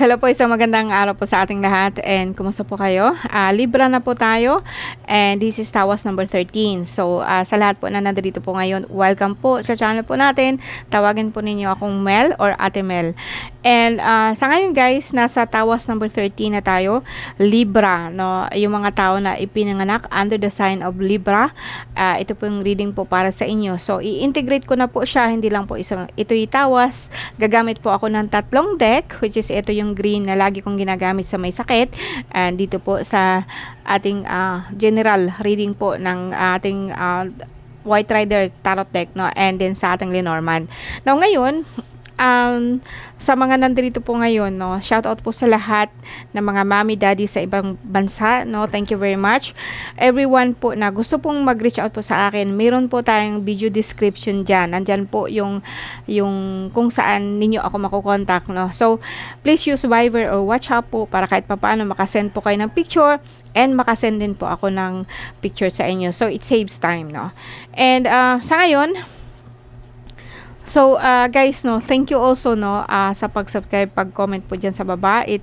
Hello po, isang magandang araw po sa ating lahat and kumusta po kayo? Libra na po tayo and this is Tawas number 13. So sa lahat po na nandito po ngayon, welcome po sa channel po natin. Tawagin po ninyo akong Mel or Ate Mel. And sa ngayon guys, nasa Tawas number 13 na tayo, Libra, no? Yung mga tao na ipinanganak under the sign of Libra, ito po yung reading po para sa inyo. So i-integrate ko na po siya, hindi lang po isang, ito'y Tawas. Gagamit po ako ng tatlong deck, which is ito yung green na lagi kong ginagamit sa may sakit, and dito po sa ating general reading po ng ating White Rider Tarot deck, no? And then sa ating Lenormand. Now ngayon, sa mga nandito po ngayon, no, shout out po sa lahat ng mga mommy daddy sa ibang bansa, no, thank you very much. Everyone po na gusto pong mag-reach out po sa akin, meron po tayong video description dyan. Nandyan po yung kung saan ninyo ako makukontak, no. So please use Viber or WhatsApp po para kahit papaano makasend po kayo ng picture and makasend din po ako ng picture sa inyo. So it saves time, no. And sa ngayon, so guys, no, thank you also, no, sa pag-subscribe, pag-comment po dyan sa baba. It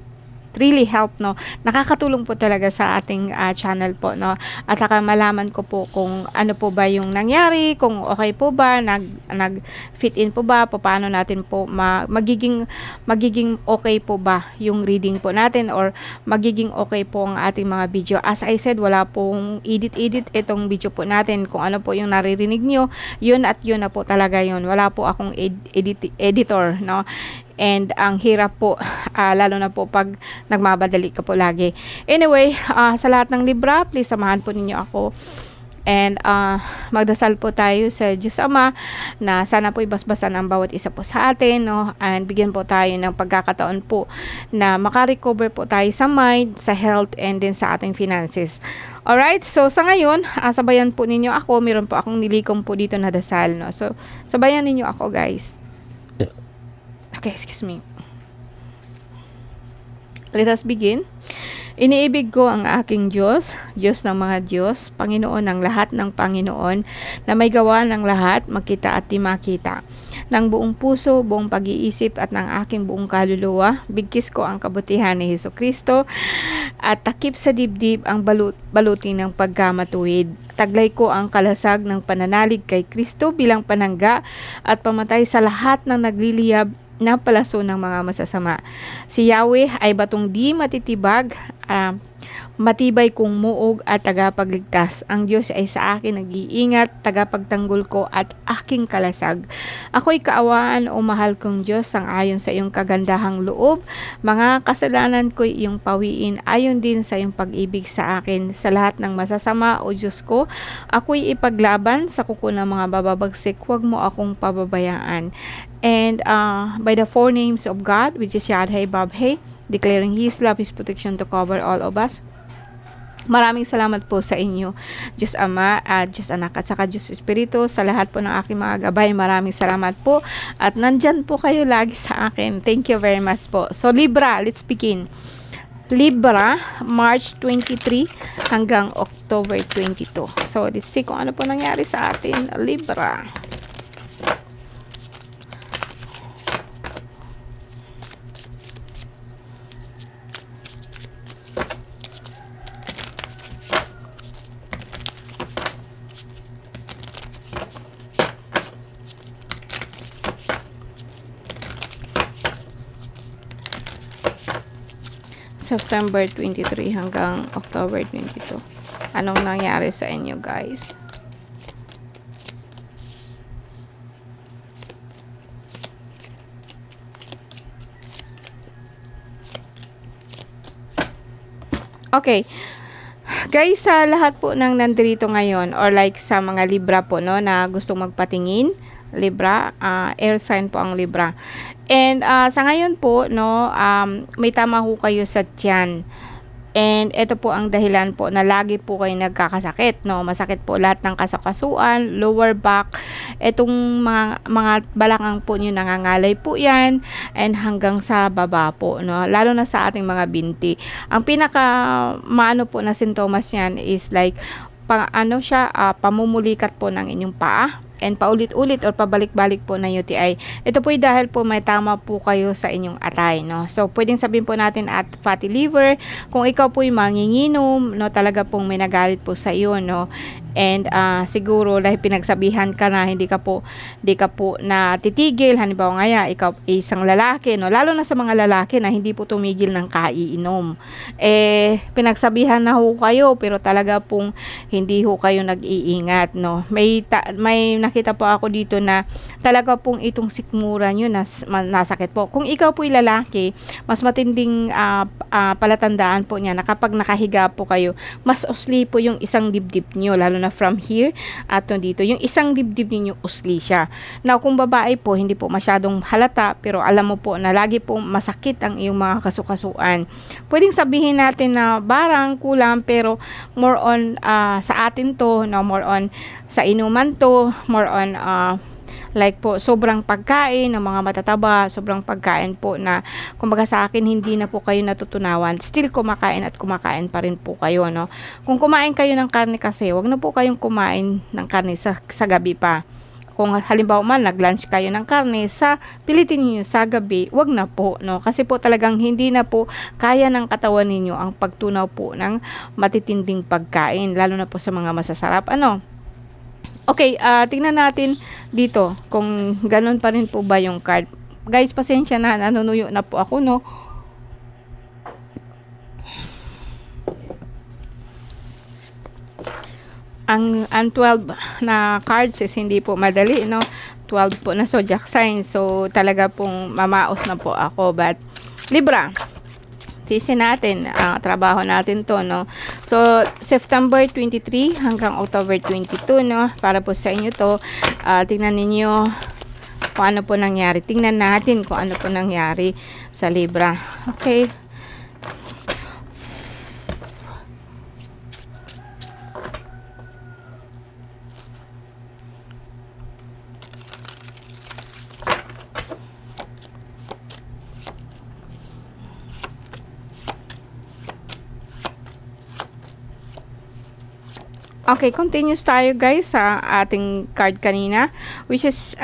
really help, no. Nakakatulong po talaga sa ating channel po, no. At saka malaman ko po kung ano po ba yung nangyari, kung okay po ba, nag-fit in po ba, paano natin po magiging okay po ba yung reading po natin, or magiging okay po ang ating mga video. As I said, wala pong edit itong video po natin. Kung ano po yung naririnig nyo, yun at yun na po talaga yun. Wala po akong editor, no. And ang hirap po, lalo na po pag nagmamadali ka po lagi. Anyway, sa lahat ng Libra, please samahan po ninyo ako. And magdasal po tayo sa Diyos Ama na sana po ibasbasan ang bawat isa po sa atin, no? And bigyan po tayo ng pagkakataon po na makarecover po tayo sa mind, sa health, and din sa ating finances. Alright, so sa ngayon, sabayan po ninyo ako. Meron po akong nilikom po dito na dasal, no? So sabayan ninyo ako, guys. Okay, excuse me. Let us begin. Iniibig ko ang aking Diyos, Diyos ng mga Diyos, Panginoon ng lahat ng Panginoon, na may gawa ng lahat, makita at di makita. Ng buong puso, buong pag-iisip at ng aking buong kaluluwa, bigkis ko ang kabutihan ni Hesukristo at takip sa dibdib ang baluti ng pagkamatuwid. Taglay ko ang kalasag ng pananalig kay Kristo bilang panangga at pamatay sa lahat ng nagliliyab na palaso ng mga masasama. Si Yahweh ay batong di matitibag, matibay kong muog at tagapagligtas. Ang Diyos ay sa akin nag-iingat, tagapagtanggol ko at aking kalasag. Ako'y kaawaan o mahal kong Diyos sang ayon sa iyong kagandahang loob. Mga kasalanan ko'y iyong pawiin ayon din sa iyong pag-ibig sa akin. Sa lahat ng masasama o Diyos ko, ako'y ipaglaban sa kuko ng mga bababagsik. Huwag mo akong pababayaan. And by the four names of God, which is Yadhe Babhe, declaring His love, His protection to cover all of us. Maraming salamat po sa inyo, Diyos Ama, Diyos Anak, at saka Diyos Espiritu, sa lahat po ng aking mga gabay. Maraming salamat po. At nandyan po kayo lagi sa akin. Thank you very much po. So Libra, let's begin. Libra, March 23 hanggang October 22. So let's see kung ano po nangyari sa atin, Libra. September 23 hanggang October 22. Anong nangyari sa inyo, guys? Okay. Guys, sa lahat po ng nandito ngayon, or like sa mga Libra po, no, na gustong magpatingin, Libra, air sign po ang Libra. And sa ngayon po, no, may tama ho kayo sa tiyan. And ito po ang dahilan po na lagi po kayo nagkakasakit, no. Masakit po lahat ng kasukasuan, lower back, itong mga balakang po niyo nangangalay po yan, and hanggang sa baba po, no. Lalo na sa ating mga binti. Ang pinaka maano po na sintomas niyan is like pamumulikat po ng inyong paa. and paulit-ulit or pabalik-balik po na UTI. Ito po dahil po may tama po kayo sa inyong atay, no? So, pwedeng sabihin po natin at fatty liver, kung ikaw po yung manginginom, no, talaga pong may nagalit po sa iyo, no? And siguro dahil pinagsabihan ka na hindi ka po na titigil, halimbawa nga ikaw isang lalaki, no, lalo na sa mga lalaki na hindi po tumigil ng kaiinom, pinagsabihan na ho kayo pero talaga pong hindi ho kayo nag-iingat, no. May nakita po ako dito na talaga pong itong sikmura nyo nasakit po. Kung ikaw po yung lalaki, mas matinding palatandaan po niya na kapag nakahiga po kayo, mas usli po yung isang dibdib nyo, lalo na from here at dito. Yung isang dibdib niyo usli siya. Now, kung babae po, hindi po masyadong halata, pero alam mo po na lagi po masakit ang iyong mga kasukasuan. Pwedeng sabihin natin na barang kulang, pero more on sa atin to, no, more on sa inuman to, more on like po, sobrang pagkain ng mga matataba, sobrang pagkain po na, kumbaga sa akin, hindi na po kayo natutunawan. Still, kumakain at kumakain pa rin po kayo, no? Kung kumain kayo ng karne kasi, wag na po kayong kumain ng karne sa gabi pa. Kung halimbawa man, nag-lunch kayo ng karne, pilitin niyo sa gabi, wag na po, no? Kasi po talagang hindi na po kaya ng katawan ninyo ang pagtunaw po ng matitinding pagkain, lalo na po sa mga masasarap, ano? Okay, tingnan natin dito kung ganun pa rin po ba yung card. Guys, pasensya na, nanunuyo na po ako, no? Ang 12 na cards is hindi po madali, no? 12 po na zodiac sign. So, talaga pong mamaos na po ako. But, Libra, tisin natin, trabaho natin to, no? So, September 23 hanggang October 22, no? Para po sa inyo to, tingnan ninyo kung ano po nangyari. Tingnan natin kung ano po nangyari sa Libra. Okay. Okay, continuous tayo guys sa ating card kanina, which is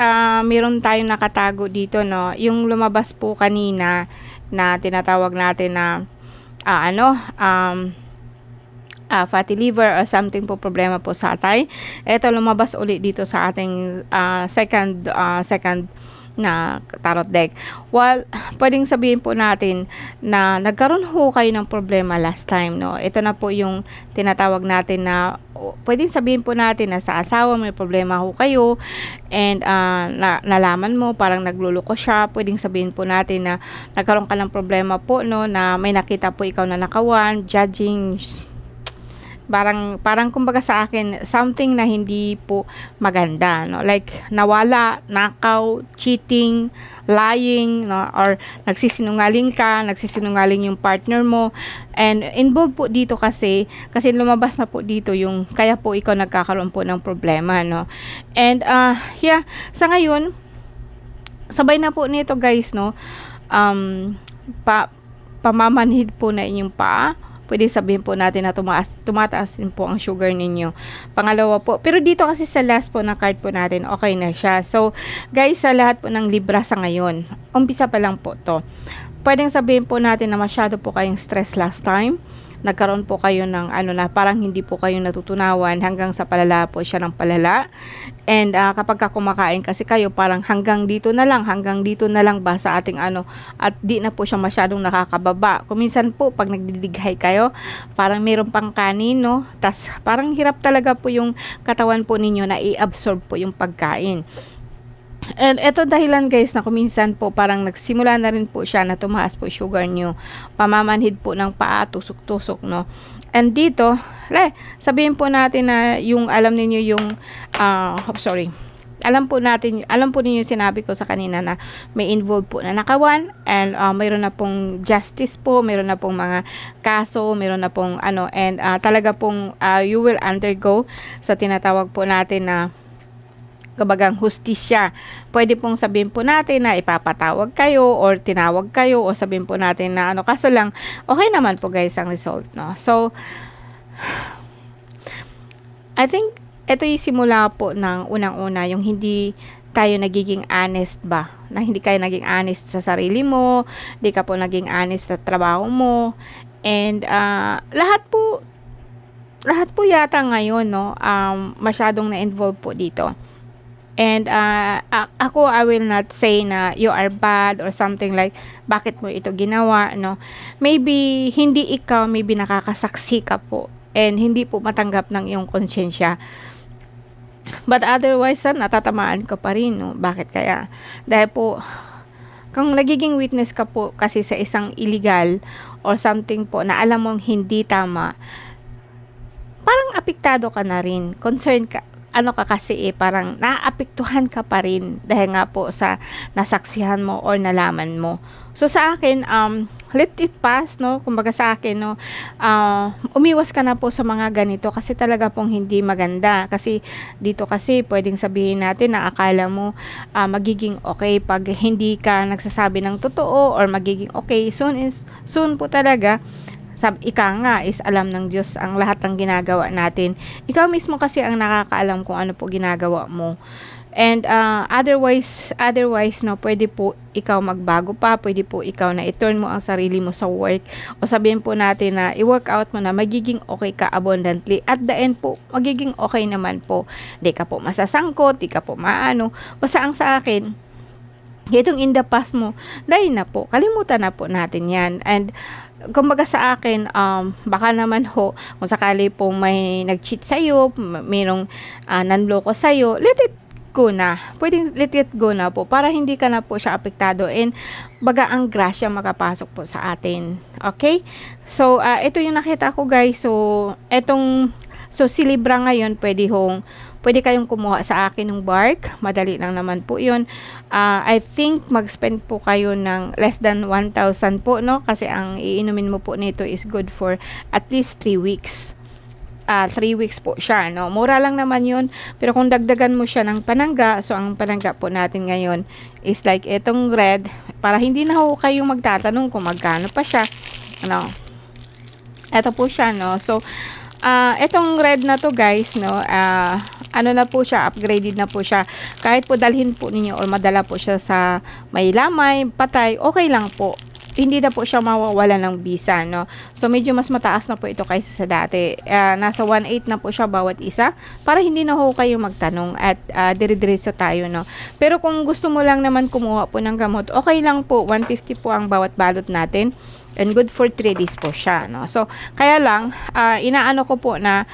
meron tayong nakatago dito, no. Yung lumabas po kanina na tinatawag natin na fatty liver or something po, problema po sa atay. Ito lumabas ulit dito sa ating second na tarot deck. Well, pwedeng sabihin po natin na nagkaroon ho kayo ng problema last time, no. Ito na po yung tinatawag natin na pwedeng sabihin po natin na sa asawa may problema ho kayo and nalaman mo parang nagluloko siya. Pwedeng sabihin po natin na nagkaroon ka ng problema po, no, na may nakita po ikaw na nakawan, judging, parang kumbaga sa akin something na hindi po maganda, no, like nawala, nakaw, cheating, lying, no, or nagsisinungaling yung partner mo, and involved po dito kasi lumabas na po dito yung kaya po ikaw nagkakaroon po ng problema, no. And sa ngayon sabay na po nito guys, no, pamamanhid po na inyong paa. Pwede sabihin po natin na tumataas din po ang sugar ninyo. Pangalawa po, pero dito kasi sa last po na card po natin, okay na siya. So, guys, sa lahat po ng Libra sa ngayon, umpisa pa lang po to. Pwedeng sabihin po natin na masyado po kayong stress last time. Nagkaroon po kayo ng parang hindi po kayo natutunawan hanggang sa palala po siya ng palala. And kapag kumakain kasi kayo, parang hanggang dito na lang ba sa ating at di na po siya masyadong nakakababa. Kuminsan po pag nagdidighay kayo, parang mayroon pang kanin, no? Tas parang hirap talaga po yung katawan po ninyo na i-absorb po yung pagkain. And eto dahilan guys na kuminsan po parang nagsimula na rin po siya na tumaas po sugar nyo. Pamamanhid po ng paa, tusok-tusok, no. And dito, sabihin po natin na yung alam niyo yung alam po ninyo sinabi ko sa kanina na may involved po na nakawan, and mayroon na pong justice po, mayroon na pong mga kaso, mayroon na pong and talaga pong you will undergo sa tinatawag po natin na kabagang hustisya. Pwede pong sabihin po natin na ipapatawag kayo or tinawag kayo, o sabihin po natin na kaso lang okay naman po guys ang result, no. So I think ito yung simula po ng unang-una, yung hindi tayo nagiging honest ba, na hindi kayo naging honest sa sarili mo, hindi ka po naging honest sa trabaho mo, and lahat po yata ngayon, no, masyadong na-involve po dito. And ako, I will not say na you are bad or something like bakit mo ito ginawa, no. Maybe hindi ikaw, maybe nakakasaksi ka po and hindi po matanggap ng iyong konsensya. But otherwise, natatamaan ka pa rin, no. Bakit kaya? Dahil po, kung nagiging witness ka po kasi sa isang illegal or something po na alam mong hindi tama, parang apektado ka na rin. Concern ka. Ano ka kasi parang naapektuhan ka pa rin dahil nga po sa nasaksihan mo or nalaman mo. So sa akin, let it pass, no? Kumbaga sa akin, no, umiwas ka na po sa mga ganito kasi talaga pong hindi maganda. Kasi dito kasi pwedeng sabihin natin na akala mo magiging okay pag hindi ka nagsasabi ng totoo or magiging okay. Soon po talaga. Ika nga is alam ng Diyos ang lahat ng ginagawa natin. Ikaw mismo kasi ang nakakaalam kung ano po ginagawa mo. And otherwise, no, pwede po ikaw magbago pa, pwede po ikaw na i-turn mo ang sarili mo sa work, o sabihin po natin na i-work out mo na magiging okay ka abundantly. At the end po, magiging okay naman po. Di ka po masasangkot, di ka po maano. Basta ang sa akin, itong in the past mo, dahil na po, kalimutan na po natin yan. And kumbaga sa akin, baka naman ho, kung sakali pong may nag-cheat sa'yo, mayroong nanloko sa'yo, let it go na. Pwedeng let it go na po para hindi ka na po siya apektado and baga ang grasya makapasok po sa atin. Okay? So, ito yung nakita ko guys. So si Libra ngayon, pwede kayong kumuha sa akin ng bark. Madali lang naman po yun. I think mag-spend po kayo ng less than 1,000 po, no? Kasi ang iinumin mo po nito is good for at least 3 weeks. 3 weeks po siya, no? Mura lang naman yun. Pero kung dagdagan mo siya ng panangga, so ang panangga po natin ngayon is like itong red. Para hindi na ho kayong magtatanong kung magkano pa siya. Ano? Ito po siya, no? So, itong red na to guys, no, ano na po siya, upgraded na po siya. Kahit po dalhin po ninyo or madala po siya sa may lamay, patay, okay lang po. Hindi na po siya mawawala ng visa, no. So medyo mas mataas na po ito kaysa sa dati. Nasa 1.8 na po siya bawat isa para hindi na ho kayo magtanong at dire-diretso tayo, no. Pero kung gusto mo lang naman kumuha po ng gamot, okay lang po, 150 po ang bawat balot natin. And good for 3 days po siya, no. So kaya lang inaano ko po na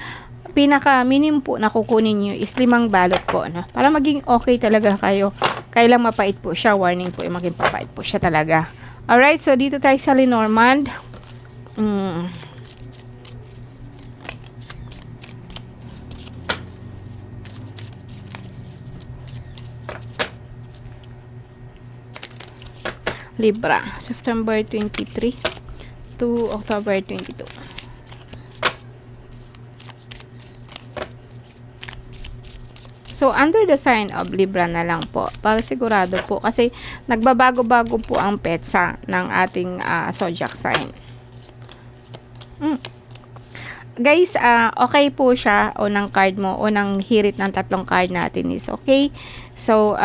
pinaka-minimum po na kukunin nyo is 5 balot po, no? Para maging okay talaga kayo. Kailang mapait po siya. Warning po, maging papait po siya talaga. Alright, so dito tayo sa Lenormand. Libra, September 23 to October 22. So, under the sign of Libra na lang po. Para sigurado po. Kasi, nagbabago-bago po ang petsa ng ating zodiac sign. Guys, okay po siya. Unang card mo, unang hirit ng 3 card natin is okay. So,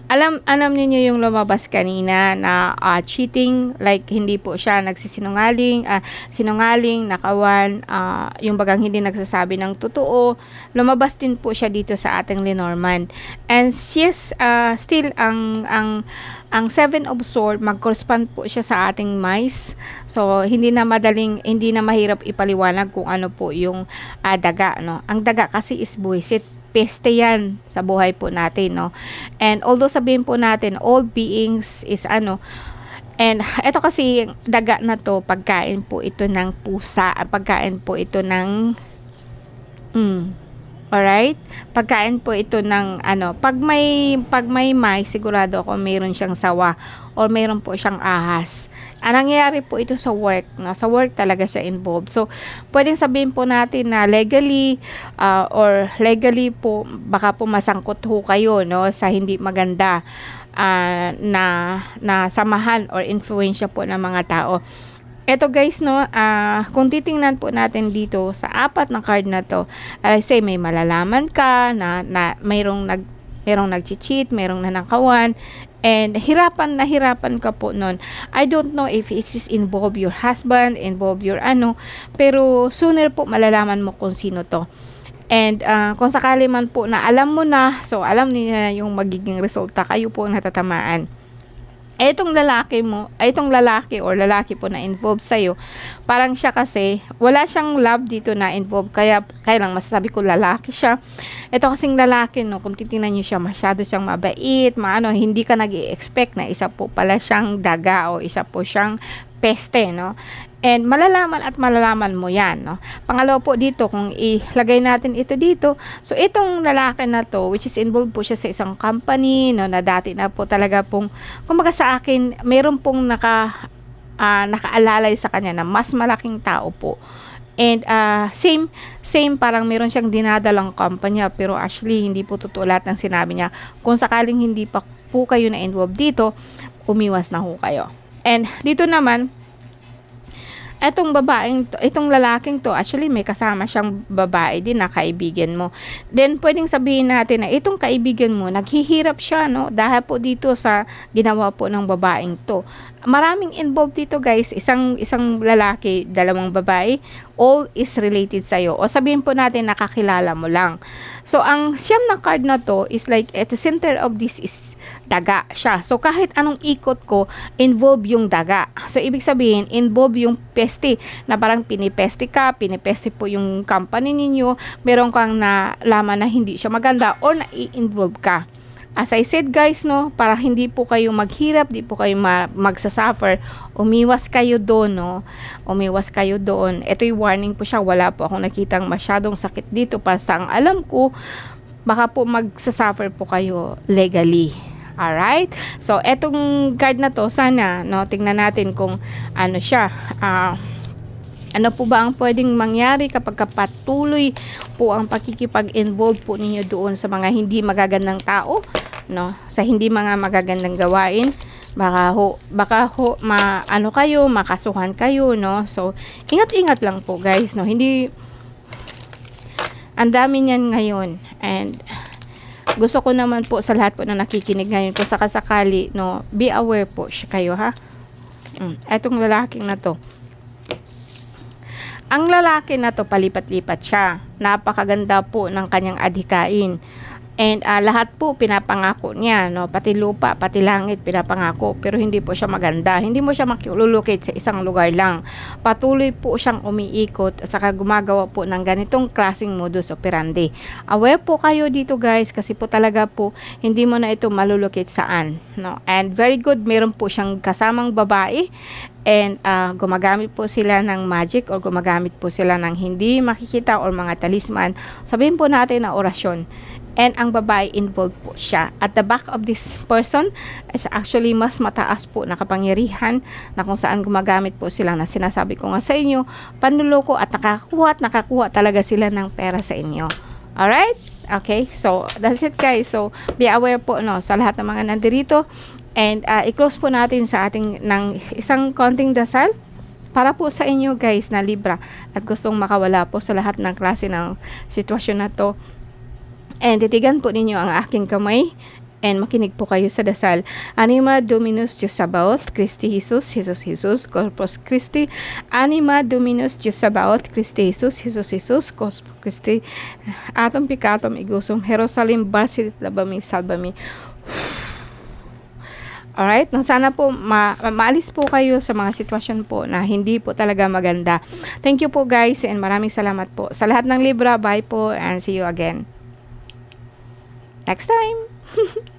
alam niyo yung lumabas kanina na cheating, like hindi po siya nagsisinungaling, sinungaling, nakawan, yung bagang hindi nagsasabi ng totoo. Lumabas din po siya dito sa ating Lenormand. And yes, still ang 7 of Swords, mag-correspond po siya sa ating mice. So, hindi na mahirap ipaliwanag kung ano po yung daga, no? Ang daga kasi is buwisit. Peste yan sa buhay po natin, no? And although sabihin po natin, all beings is ano, and ito kasi, daga na to, pagkain po ito ng pusa, pagkain po ito ng, alright? Pagkain po ito ng, ano, pag may sigurado ako, mayroon siyang sawa, or mayroon po siyang ahas. Ang nangyayari po ito sa work, no? Sa work talaga siya involved. So, pwedeng sabihin po natin na legally po, baka po masangkot ho kayo, no, sa hindi maganda na samahan or influensya po ng mga tao. Eto guys, no, kung titingnan po natin dito sa apat na card na to, say may malalaman ka na mayroong nag-cheat, mayroong nanakawan, and hirapan na hirapan ka po nun. I don't know if it is involve your husband, involve your pero sooner po malalaman mo kung sino to. And kung sakali man po na alam mo na, so alam niya yung magiging resulta, kayo po ang natatamaan. Itong lalaki or lalaki po na involved sa'yo, parang siya kasi, wala siyang love dito na involved, kaya lang masasabi ko lalaki siya. Ito kasing lalaki, no, kung titingnan niyo siya, masyado siyang mabait, hindi ka nag-i-expect na isa po pala siyang daga o isa po siyang peste, no? And malalaman mo yan, no? Pangalawa po dito, kung ilagay natin ito dito, so itong lalaki na to, which is involved po siya sa isang company, no, na dati na po talaga pong, kumbaga sa akin, meron pong nakaalalay sa kanya na mas malaking tao po. And same parang meron siyang dinadalang kumpanya, pero actually hindi po totoo lahat ng sinabi niya. Kung sakaling hindi pa po kayo na involved dito, umiwas na ho kayo. And dito naman, itong lalaking to, actually may kasama siyang babae din na kaibigan mo. Then pwedeng sabihin natin na itong kaibigan mo, naghihirap siya, no, dahil po dito sa ginawa po ng babaeng to. Maraming involved dito guys, isang lalaki, dalawang babae, all is related sa'yo. O sabihin po natin nakakilala mo lang. So ang siyam na card na to is like at the center of this is daga siya. So kahit anong ikot ko, involve yung daga. So ibig sabihin, involve yung peste, na parang pinipeste po yung company ninyo, meron kang nalaman na hindi siya maganda or na-involve ka. As I said guys, no, para hindi po kayo maghirap, di po kayo magsasuffer, umiwas kayo doon, no? Umiwas kayo doon. Ito'y warning po siya, wala po akong nakitang masyadong sakit dito. Basta ang alam ko, baka po magsasuffer po kayo legally. Alright? So, etong card na to, sana, no, tingnan natin kung ano siya, ano po ba ang pwedeng mangyari kapag patuloy po ang pakikipag-involve po ninyo doon sa mga hindi magagandang tao, no? Sa hindi mga magagandang gawain, baka ho makasuhan kayo, no? So, ingat-ingat lang po guys, no? Hindi, ang dami niyan ngayon, and gusto ko naman po sa lahat po na nakikinig ngayon, kung sakasakali, no, be aware po kayo, ha? Etong lalaking na to, ang lalaki na to, palipat-lipat siya. Napakaganda po ng kanyang adhikain. And lahat po pinapangako niya, no? Pati lupa, pati langit pinapangako, pero hindi po siya maganda. Hindi mo siya makilulocate sa isang lugar lang. Patuloy po siyang umiikot at saka gumagawa po ng ganitong klaseng modus operandi. Aware po kayo dito guys, kasi po talaga po hindi mo na ito malulocate saan, no? And very good, meron po siyang kasamang babae, and gumagamit po sila ng magic or gumagamit po sila ng hindi makikita or mga talisman. Sabihin po natin na orasyon. And ang babae involved po siya. At the back of this person is actually mas mataas po na kapangyarihan, na kung saan gumagamit po sila, na sinasabi ko nga sa inyo, panluloko, at nakakuha talaga sila ng pera sa inyo. Alright? Okay? So, that's it guys. So, be aware po, no, sa lahat ng mga nandirito. And i-close po natin sa ating ng isang konting dasal para po sa inyo guys na Libra at gustong makawala po sa lahat ng klase ng sitwasyon na to. And titigan po ninyo ang aking kamay and makinig po kayo sa dasal. Anima Dominus Deus Sabaoth, Christi Jesus, Jesus Jesus, Corpus Christi. Anima Dominus Deus Sabaoth, Christi Jesus, Jesus Jesus, Corpus Christi. Atom picatum igusum, Jerusalem, Barsit, Labami, Salbami. Alright, no, sana po maalis po kayo sa mga sitwasyon po na hindi po talaga maganda. Thank you po guys, and maraming salamat po. Sa lahat ng Libra, bye po and see you again next time.